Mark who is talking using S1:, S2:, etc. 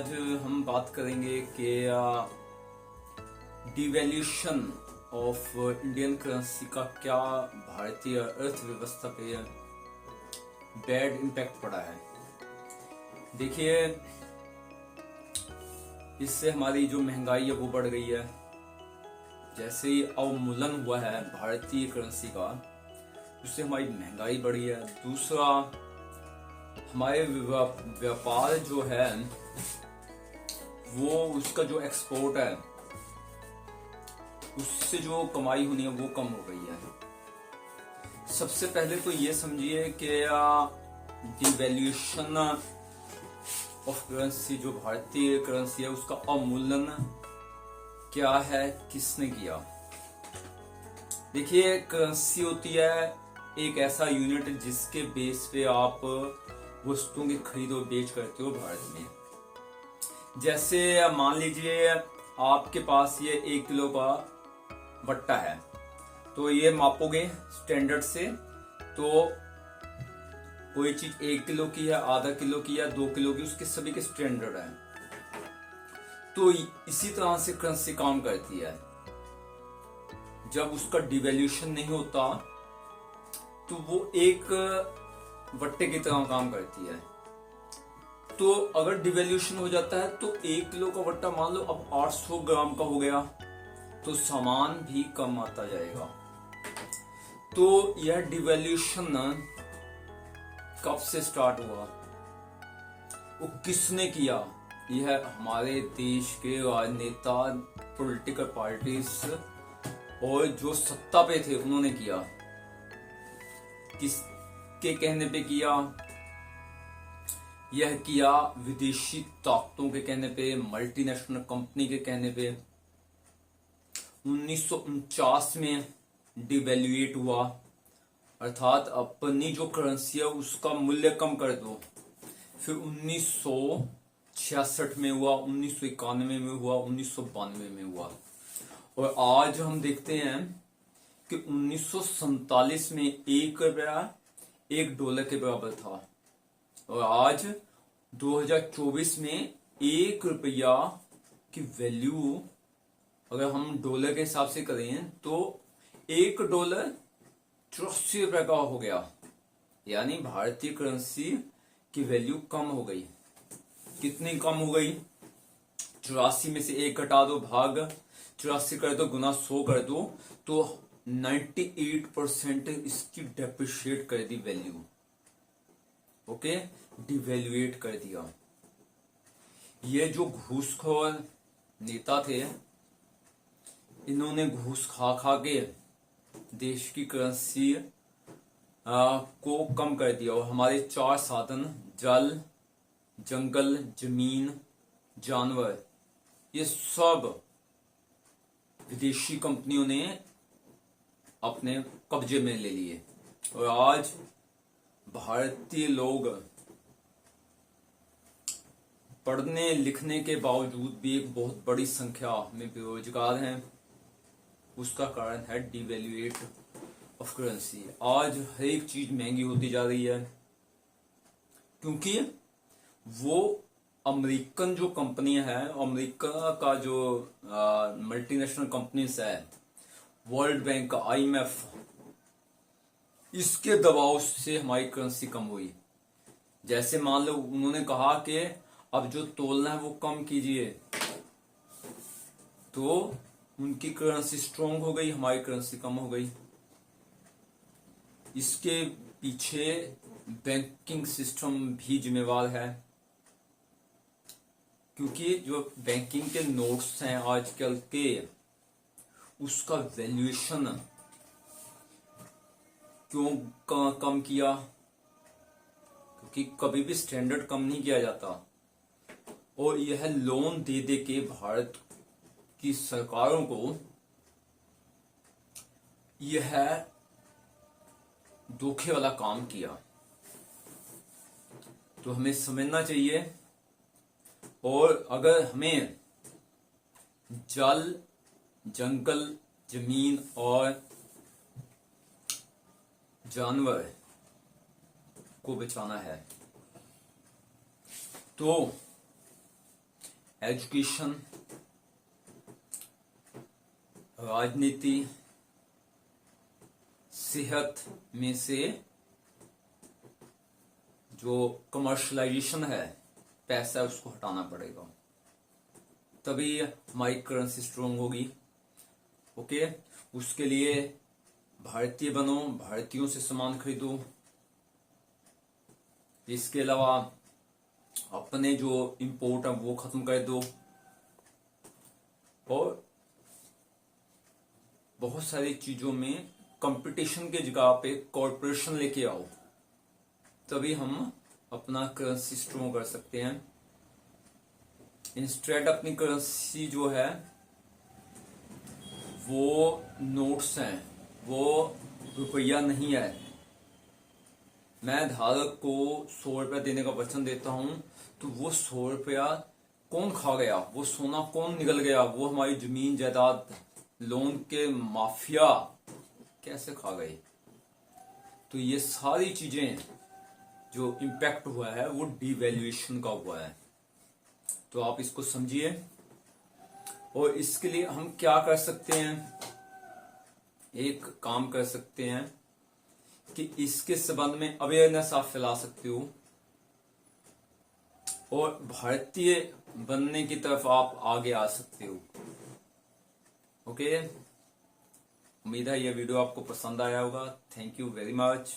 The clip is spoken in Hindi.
S1: आज हम बात करेंगे कि डिवैल्यूएशन ऑफ इंडियन करेंसी का क्या भारतीय अर्थव्यवस्था पे बैड इम्पैक्ट पड़ा है। देखिए, इससे हमारी जो महंगाई है वो बढ़ गई है। जैसे ही अवमूल्यन हुआ है भारतीय करेंसी का, उससे हमारी महंगाई बढ़ी है। दूसरा, हमारे व्यापार जो है वो उसका जो एक्सपोर्ट है उससे जो कमाई होनी है वो कम हो गई है। सबसे पहले तो ये समझिए कि डिवैल्यूएशन ऑफ करेंसी, जो भारतीय करेंसी है उसका अवमूल्यन क्या है, किसने किया। देखिए, करेंसी होती है एक ऐसा यूनिट जिसके बेस पे आप वस्तुओं की खरीद और बेच करते हो भारत में। जैसे मान लीजिए आपके पास ये 1 किलो का भट्टा है, तो ये मापोगे स्टैंडर्ड से, तो कोई चीज 1 किलो की है, आधा किलो की या 2 किलो की, उसके सभी के स्टैंडर्ड है। तो इसी तरह से करेंसी काम करती है। जब उसका डिवैल्यूएशन नहीं होता तो वो एक वट्टे की तरह काम करती है। तो अगर डिवैल्यूएशन हो जाता है तो 1 किलो का वट्टा मान लो अब 800 ग्राम का हो गया, तो सामान भी कम आता जाएगा। तो यह डिवैल्यूएशन कब से स्टार्ट हुआ, वो किसने किया? यह हमारे देश के राजनेता, पॉलिटिकल पार्टीज और जो सत्ता पे थे उन्होंने किया। किसके कहने पे किया? यह किया विदेशी ताकतों के कहने पे, मल्टीनेशनल कंपनी के कहने पे। 1949 में डिवैल्यूएट हुआ, अर्थात अपनी जो करेंसी है उसका मूल्य कम कर दो। फिर 1966 में हुआ, 1991 में हुआ, 1992 में हुआ, और आज हम देखते हैं कि 1947 में $1 $1 के बराबर था, और आज 2024 में $1 की वैल्यू अगर हम डॉलर के हिसाब से करें तो $1 ₹84 का हो गया। यानी भारतीय करेंसी की वैल्यू कम हो गई। कितनी कम हो गई? 84 में से 1 घटा दो, भाग 84 कर दो, गुना 100 कर दो, तो 98% इसकी डेप्रिशिएट कर दी वैल्यू। ओके, डिवैल्यूएट कर दिया। ये जो घूसखोर नेता थे, इन्होंने घूस खा खा के देश की करेंसी को कम कर दिया, और हमारे 4 साधन, जल, जंगल, जमीन, जानवर, ये सब विदेशी कंपनियों ने अपने कब्जे में ले लिए। और आज भारतीय लोग पढ़ने लिखने के बावजूद भी एक बहुत बड़ी संख्या में बेरोजगार हैं। उसका कारण है डिवैल्यूएट ऑफ करेंसी। आज हर एक चीज महंगी होती जा रही है, क्योंकि वो अमेरिकन जो कंपनी है, अमेरिका का जो मल्टीनेशनल कंपनीज है, वर्ल्ड बैंक, IMF, इसके दबाव से हमारी करेंसी कम हुई। जैसे मान लो उन्होंने कहा कि अब जो तोलना है वो कम कीजिए, तो उनकी करेंसी स्ट्रांग हो गई, हमारी करेंसी कम हो गई। इसके पीछे बैंकिंग सिस्टम भी जिम्मेवार है, क्योंकि जो बैंकिंग के नोट्स हैं आजकल के, उसका वैल्यूएशन क्यों कम किया? क्योंकि कभी भी स्टैंडर्ड कम नहीं किया जाता, और यह लोन दे दे के भारत की सरकारों को यह धोखे वाला काम किया। तो हमें समझना चाहिए, और अगर हमें जल, जंगल, जमीन और जानवर को बचाना है, तो एजुकेशन, राजनीति, सेहत में से जो कमर्शलाइजेशन है, पैसा है, उसको हटाना पड़ेगा, तभी हमारी करेंसी स्ट्रोंग होगी। ओके, उसके लिए भारतीय बनो, भारतीयों से सामान खरीदो। इसके अलावा अपने जो इंपोर्ट है वो खत्म कर दो, और बहुत सारी चीजों में कंपटीशन के जगह पे कॉर्पोरेशन लेके आओ, तभी हम अपना करेंसी स्ट्रोंग कर सकते हैं। इंस्टेड अपनी करेंसी जो है वो नोट्स हैं, वो रुपया नहीं है। मैं धारक को 100 रुपया देने का वचन देता हूं, तो वो 100 रुपया कौन खा गया, वो सोना कौन निगल गया, वो हमारी जमीन जायदाद, लोन के माफिया कैसे खा गए। तो ये सारी चीजें जो इम्पैक्ट हुआ है वो डिवैल्यूएशन का हुआ है। तो आप इसको समझिए, और इसके लिए हम क्या कर सकते हैं, एक काम कर सकते हैं कि इसके संबंध में अवेयरनेस आप फैला सकते हो, और भारतीय बनने की तरफ आप आगे आ सकते हो। ओके, उम्मीद है यह वीडियो आपको पसंद आया होगा। Thank you very much.